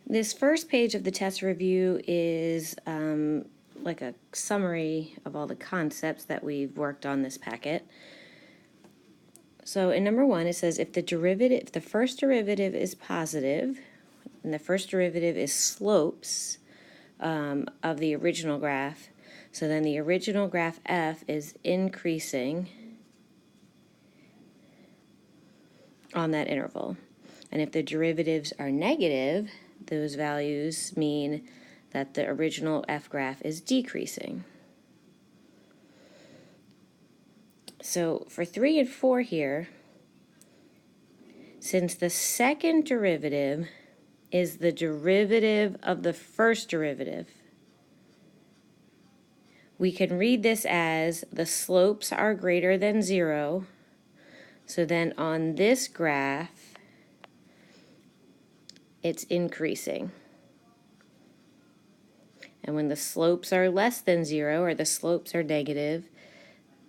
This first page of the test review is like a summary of all the concepts that we've worked on this packet. So in number 1, it says if the first derivative is positive, and the first derivative is slopes of the original graph, so then the original graph f is increasing on that interval. And if the derivatives are negative, those values mean that the original f graph is decreasing. So for 3 and 4 here, since the second derivative is the derivative of the first derivative, we can read this as the slopes are greater than 0. So then on this graph, it's increasing. And when the slopes are less than 0, or the slopes are negative,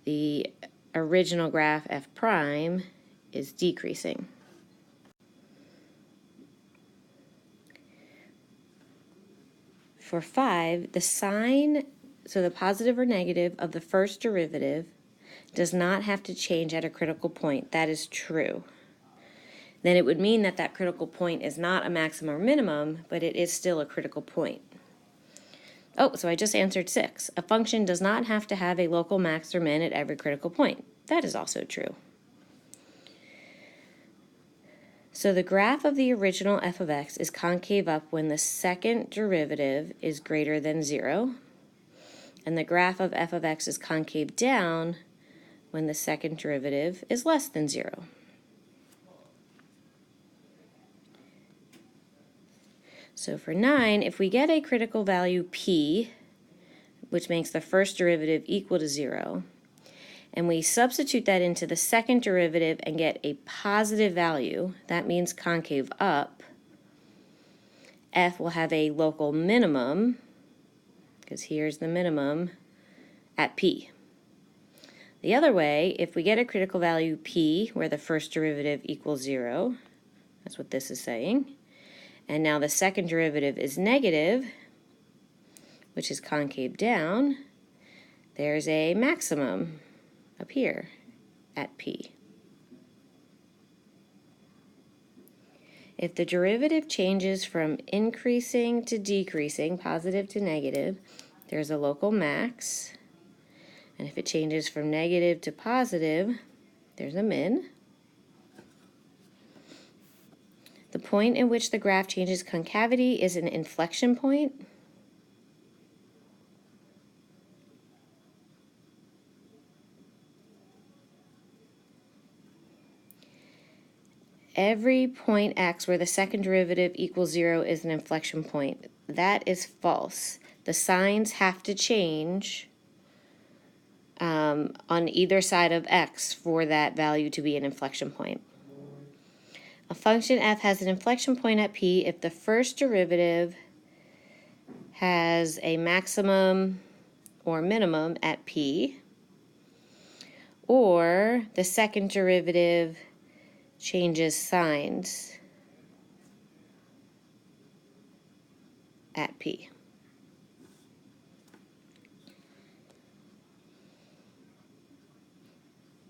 the original graph f prime is decreasing. For 5, the sign, so the positive or negative of the first derivative does not have to change at a critical point. That is true. Then it would mean that that critical point is not a maximum or minimum, but it is still a critical point. Oh, so I just answered 6. A function does not have to have a local max or min at every critical point. That is also true. So the graph of the original f of x is concave up when the second derivative is greater than 0, and the graph of f of x is concave down when the second derivative is less than 0. So for 9, if we get a critical value p, which makes the first derivative equal to 0, and we substitute that into the second derivative and get a positive value, that means concave up, f will have a local minimum, because here's the minimum, at p. The other way, if we get a critical value p where the first derivative equals 0, that's what this is saying, and now the second derivative is negative, which is concave down, there's a maximum up here at p. If the derivative changes from increasing to decreasing, positive to negative, there's a local max. And if it changes from negative to positive, there's a min. The point in which the graph changes concavity is an inflection point. Every point x where the second derivative equals 0 is an inflection point. That is false. The signs have to change on either side of x for that value to be an inflection point. A function f has an inflection point at p if the first derivative has a maximum or minimum at p, or the second derivative changes signs at p.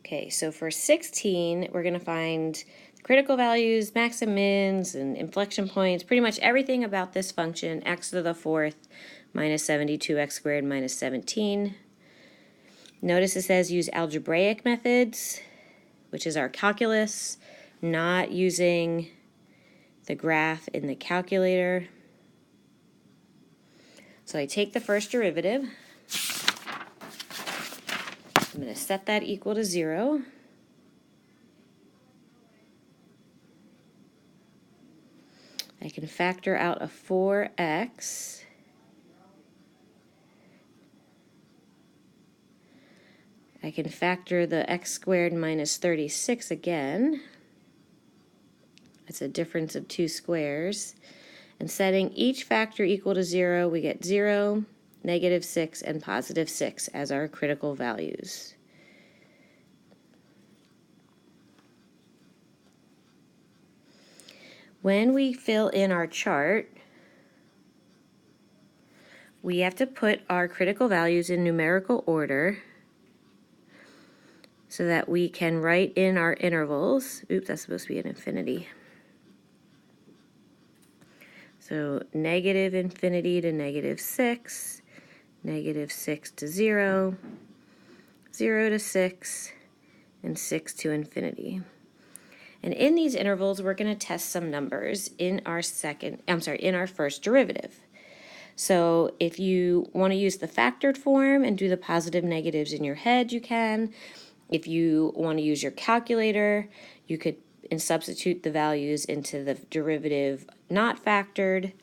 Okay, so for 16, we're going to find critical values, maxim mins, and inflection points, pretty much everything about this function, x to the 4th minus 72x squared minus 17. Notice it says use algebraic methods, which is our calculus, not using the graph in the calculator. So I take the first derivative. I'm going to set that equal to 0. I can factor out a 4x. I can factor the x squared minus 36 again. It's a difference of 2 squares. And setting each factor equal to 0, we get 0, negative 6, and positive 6 as our critical values. When we fill in our chart, we have to put our critical values in numerical order so that we can write in our intervals. Oops, that's supposed to be an infinity. So negative infinity to -6, -6 to 0, 0 to 6, and 6 to infinity. And in these intervals, we're going to test some numbers in our first derivative. So if you want to use the factored form and do the positive negatives in your head, you can. If you want to use your calculator, you could substitute the values into the derivative not factored.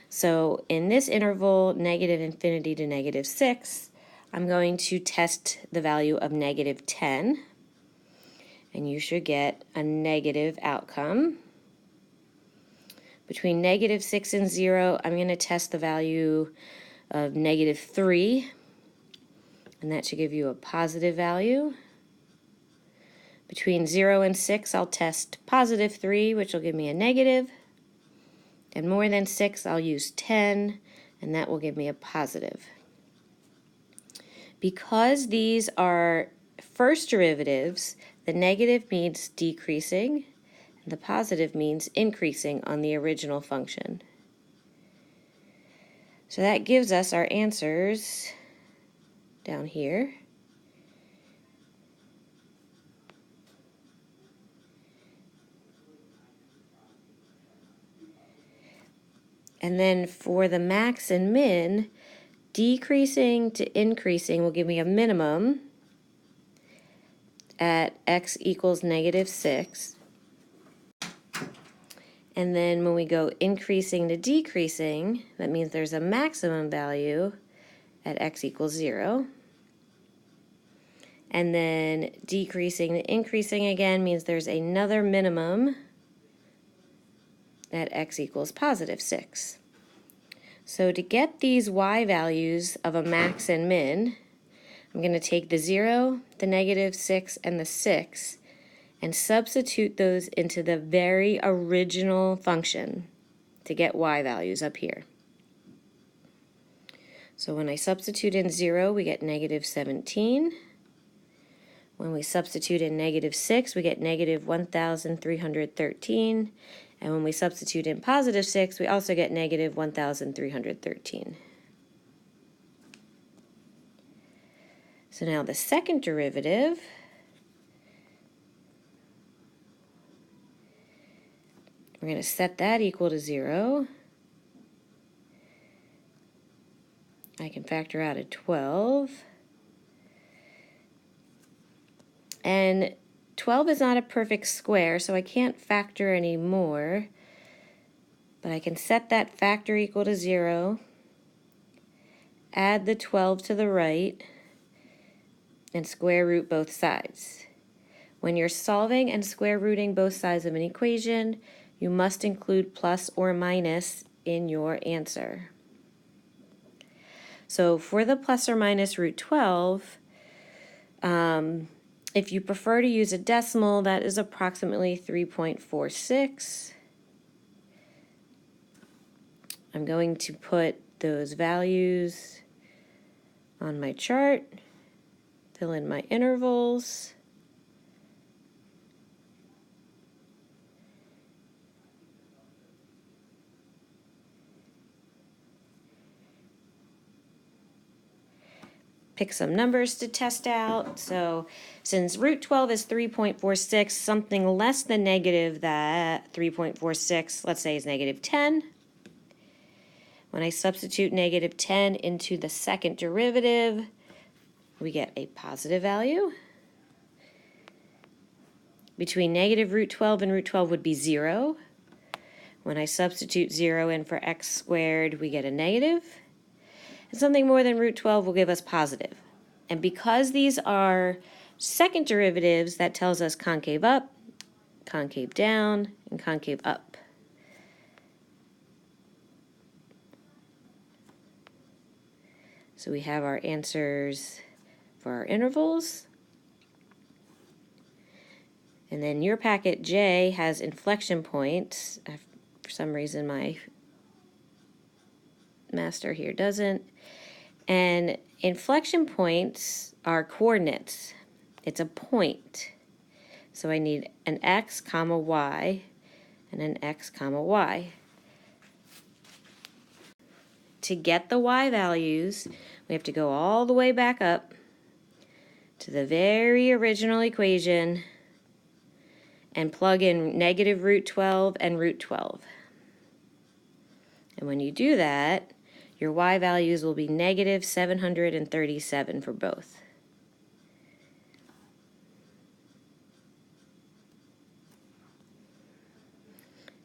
So in this interval, negative infinity to -6, I'm going to test the value of -10. And you should get a negative outcome. Between -6 and 0, I'm going to test the value of -3, and that should give you a positive value. Between 0 and 6, I'll test +3, which will give me a negative. And more than 6, I'll use 10, and that will give me a positive. Because these are first derivatives, the negative means decreasing, and the positive means increasing on the original function. So that gives us our answers down here. And then for the max and min, decreasing to increasing will give me a minimum at x equals -6. And then when we go increasing to decreasing, that means there's a maximum value at x equals 0. And then decreasing to increasing again means there's another minimum at x equals +6. So to get these y values of a max and min, I'm going to take the 0, the -6, and the 6 and substitute those into the very original function to get y values up here. So when I substitute in 0, we get -17. When we substitute in -6, we get -1,313. And when we substitute in +6, we also get -1,313. So now the second derivative, we're going to set that equal to 0. I can factor out a 12. And 12 is not a perfect square, so I can't factor anymore. But I can set that factor equal to 0, add the 12 to the right, and square root both sides. When you're solving and square rooting both sides of an equation, you must include plus or minus in your answer. So for the plus or minus root 12, if you prefer to use a decimal, that is approximately 3.46. I'm going to put those values on my chart, fill in my intervals. Pick some numbers to test out. So since root 12 is 3.46, something less than negative that 3.46, let's say, is -10. When I substitute -10 into the second derivative, we get a positive value. Between negative root 12 and root 12 would be 0. When I substitute 0 in for x squared, we get a negative. And something more than root 12 will give us positive. And because these are second derivatives, that tells us concave up, concave down, and concave up. So we have our answers for our intervals. And then your packet J has inflection points. For some reason my master here doesn't. And inflection points are coordinates. It's a point. So I need an x comma y and an x comma y. To get the y values, we have to go all the way back up to the very original equation and plug in negative root 12 and root 12. And when you do that, your y values will be negative 737 for both.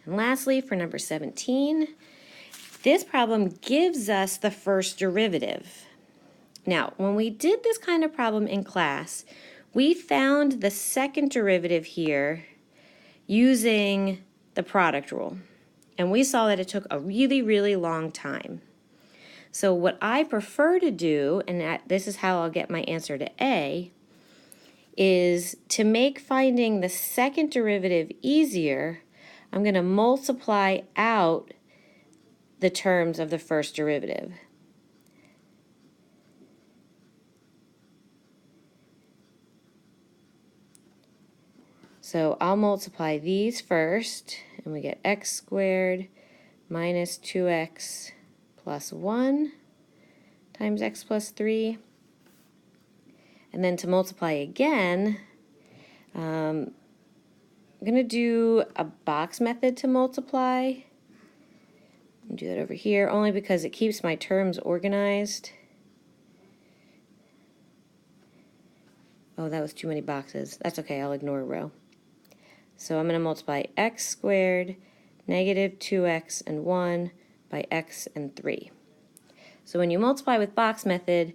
And lastly, for number 17, this problem gives us the first derivative. Now, when we did this kind of problem in class, we found the second derivative here using the product rule. And we saw that it took a really, really long time. So what I prefer to do, and this is how I'll get my answer to A, is to make finding the second derivative easier, I'm going to multiply out the terms of the first derivative. So I'll multiply these first, and we get x squared minus 2x plus 1 times x plus 3. And then to multiply again, I'm going to do a box method to multiply. I'll do that over here, only because it keeps my terms organized. Oh, that was too many boxes. That's okay, I'll ignore a row. So I'm going to multiply x squared, negative 2x and 1 by x and 3. So when you multiply with box method,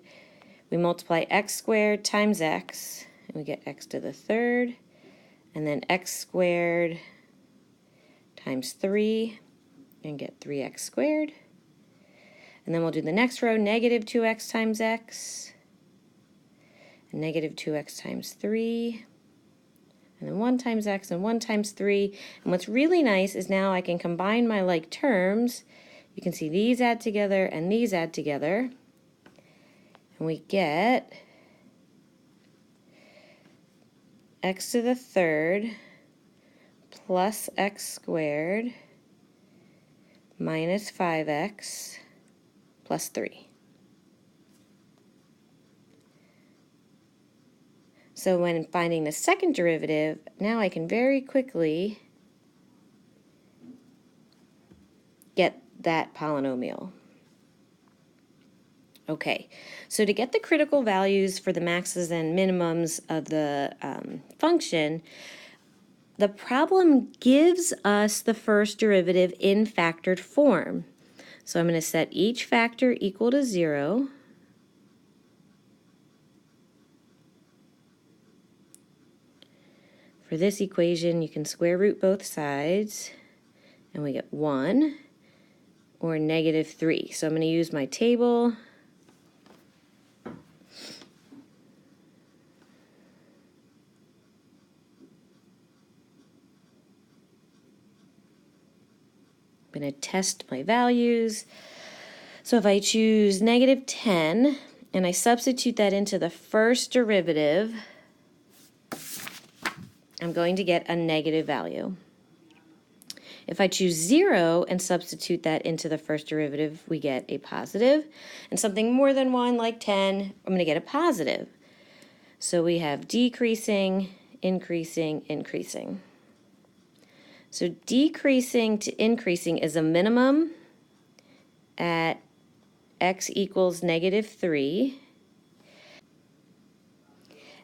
we multiply x squared times x, and we get x to the third, and then x squared times 3, and get 3x squared. And then we'll do the next row, negative 2x times x, and negative 2x times 3, and then 1 times x and 1 times 3. And what's really nice is now I can combine my like terms. You can see these add together and these add together. And we get x to the third plus x squared minus 5x plus 3. So when finding the second derivative, now I can very quickly get that polynomial. Okay, so to get the critical values for the maxes and minimums of the function, the problem gives us the first derivative in factored form. So I'm going to set each factor equal to 0. For this equation, you can square root both sides, and we get 1 or negative 3. So I'm going to use my table. I'm going to test my values. So if I choose negative 10 and I substitute that into the first derivative, I'm going to get a negative value. If I choose 0 and substitute that into the first derivative, we get a positive. And something more than 1, like 10, I'm going to get a positive. So we have decreasing, increasing, increasing. So decreasing to increasing is a minimum at x equals negative 3.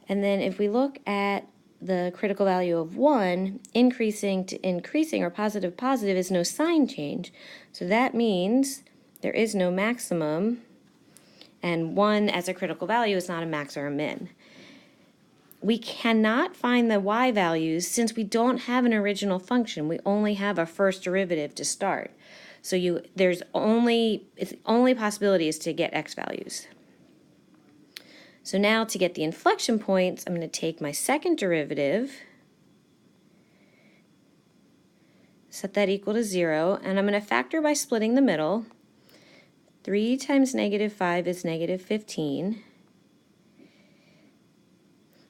And then if we look at the critical value of 1, increasing to increasing, or positive positive, is no sign change. So that means there is no maximum, and 1 as a critical value is not a max or a min. We cannot find the y values since we don't have an original function. We only have a first derivative to start. So the only possibility is to get x values. So now to get the inflection points, I'm going to take my second derivative, set that equal to 0, and I'm going to factor by splitting the middle. 3 times negative 5 is negative 15.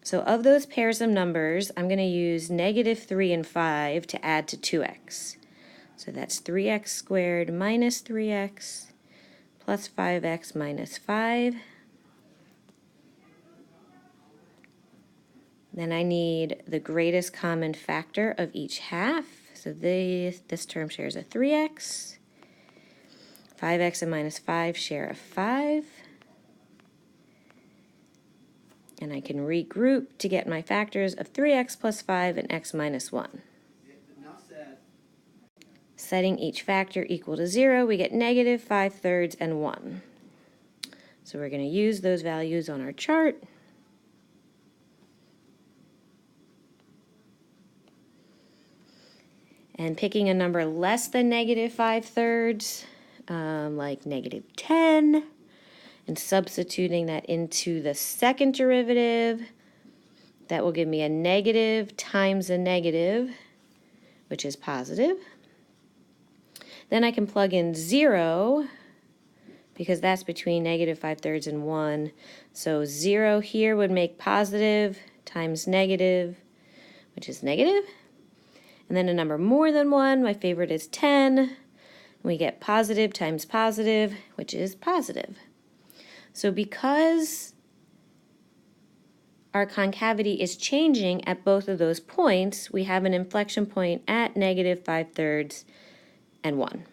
So of those pairs of numbers, I'm going to use negative 3 and 5 to add to 2x. So that's 3x squared minus 3x plus 5x minus 5. Then I need the greatest common factor of each half. So this term shares a 3x. 5x and minus 5 share a 5. And I can regroup to get my factors of 3x plus 5 and x minus 1. Setting each factor equal to 0, we get negative 5/3 and 1. So we're going to use those values on our chart. And picking a number less than negative 5/3, like negative 10, and substituting that into the second derivative, that will give me a negative times a negative, which is positive. Then I can plug in 0, because that's between negative 5/3 and 1. So 0 here would make positive times negative, which is negative. And then a number more than 1, my favorite is 10. We get positive times positive, which is positive. So because our concavity is changing at both of those points, we have an inflection point at negative 5/3 and 1.